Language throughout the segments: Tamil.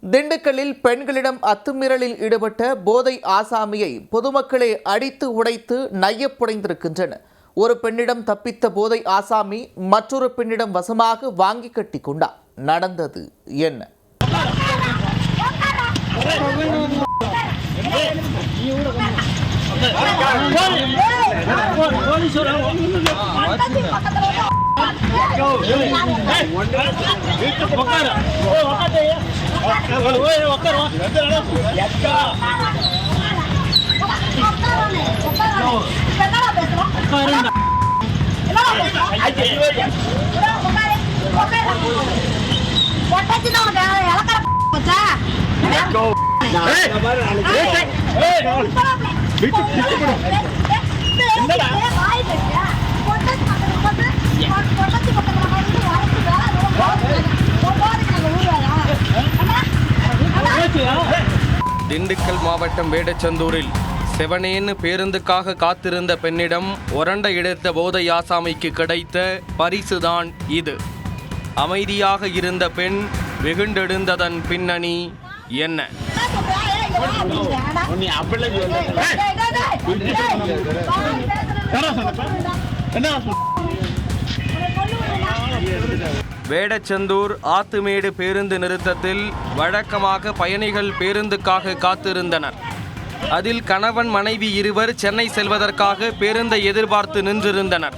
திண்டுக்கல்லில் பெண்களிடம் அத்துமீறலில் ஈடுபட்ட போதை ஆசாமியை பொதுமக்களே அடித்து உடைத்து நையப்புடைந்திருக்கின்றனர். ஒரு பெண்ணிடம் தப்பித்த போதை ஆசாமி மற்றொரு பெண்ணிடம் வசமாக வாங்கி கட்டி கொண்டார். நடந்தது என்ன? திண்டுக்கல் மாவட்டம் வேடச்சந்தூரில் செவனேன்னு பேருந்துக்காக காத்திருந்த பெண்ணிடம் ஒரண்டை எடுத்த போதை ஆசாமிக்கு கிடைத்த பரிசுதான் இது. அமைதியாக இருந்த பெண் வெகுண்டெழுந்ததன் பின்னணி என்ன? வேடச்சந்தூர் ஆத்துமேடு பேருந்து நிறுத்தத்தில் வழக்கமாக பயணிகள் பேருந்துக்காக காத்திருந்தனர். அதில் கணவன் மனைவி இருவர் சென்னை செல்வதற்காக பேருந்தை எதிர்பார்த்து நின்றிருந்தனர்.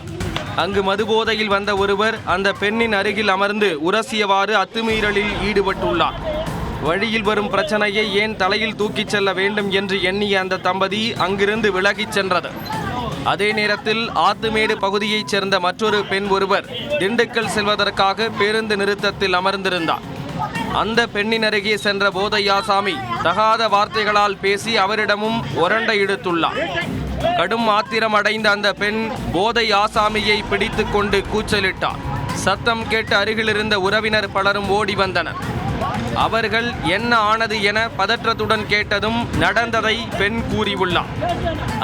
அங்கு மதுபோதையில் வந்த ஒருவர் அந்த பெண்ணின் அருகில் அமர்ந்து உரசியவாறு அத்துமீறலில் ஈடுபட்டுள்ளார். வழியில் வரும் பிரச்சனையை ஏன் தலையில் தூக்கிச் செல்ல வேண்டும் என்று எண்ணிய அந்த தம்பதி அங்கிருந்து விலகிச் சென்றது. அதே நேரத்தில் ஆத்துமேடு பகுதியைச் சேர்ந்த மற்றொரு பெண் ஒருவர் திண்டுக்கல் செல்வதற்காக பேருந்து நிறுத்தத்தில் அமர்ந்திருந்தார். அந்த பெண்ணின் அருகே சென்ற போதை ஆசாமி தகாத வார்த்தைகளால் பேசி அவரிடமும் ஒரண்டை எடுத்துள்ளார். கடும் ஆத்திரம் அடைந்த அந்த பெண் போதை ஆசாமியை பிடித்து கொண்டு கூச்சலிட்டார். சத்தம் கேட்டு அருகிலிருந்த உறவினர் பலரும் ஓடி வந்தனர். அவர்கள் என்ன ஆனது என பதற்றத்துடன் கேட்டதும் நடந்ததை பெண் கூறியுள்ளார்.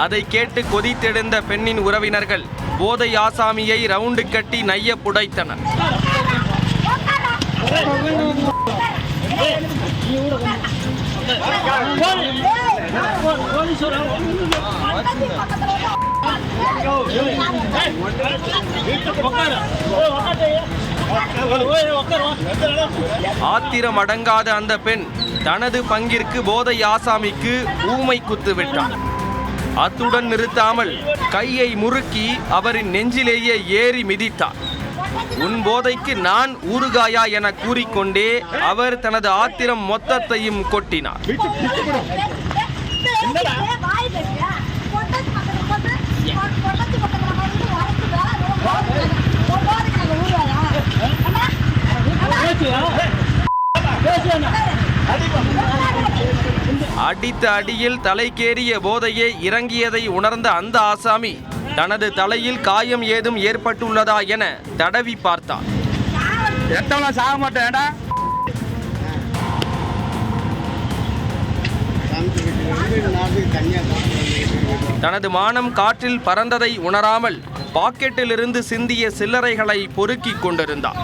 அதை கேட்டு கொதித்தெழுந்த பெண்ணின் உறவினர்கள் போதை ஆசாமியை ரவுண்டு கட்டி நைய புடைத்தனர். ஆத்திரம் அடங்காத அந்த பெண் தனது பங்கிற்கு போதை ஆசாமிக்கு ஊமை குத்து விட்டார். அத்துடன் நிறுத்தாமல் கையை முறுக்கி அவரின் நெஞ்சிலேயே ஏறி மிதித்தார். உன் போதைக்கு நான் ஊறுகாயா என கூறிக்கொண்டே அவர் தனது ஆத்திரம் மொத்தத்தையும் கொட்டினார். அடித்த அடியில் தலைக்கேறிய போதையே இறங்கியதை உணர்ந்த அந்த ஆசாமி தனது தலையில் காயம் ஏதும் ஏற்பட்டுள்ளதா என தடவி பார்த்தார். தனது மானம் காற்றில் பறந்ததை உணராமல் பாக்கெட்டில் இருந்து சிந்திய சில்லறைகளை பொறுக்கிக் கொண்டிருந்தார்.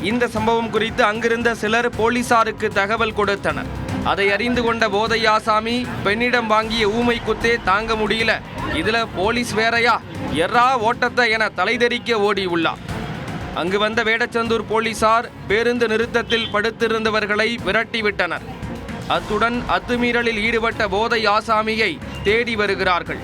இந்த சம்பவம் குறித்து அங்கிருந்த சிலர் போலீசாருக்கு தகவல் கொடுத்தனர். அதை அறிந்து கொண்ட போதை ஆசாமி பெண்ணிடம் வாங்கிய ஊமை குத்தே தாங்க முடியல, இதுல போலீஸ் வேறையா, எர்ரா ஓட்டத்தை என தலைதெறிக்க ஓடியுள்ளார். அங்கு வந்த வேடச்சந்தூர் போலீசார் பேருந்து நிறுத்தத்தில் படுத்திருந்தவர்களை விரட்டிவிட்டனர். அத்துடன் அத்துமீறலில் ஈடுபட்ட போதை ஆசாமியை தேடி வருகிறார்கள்.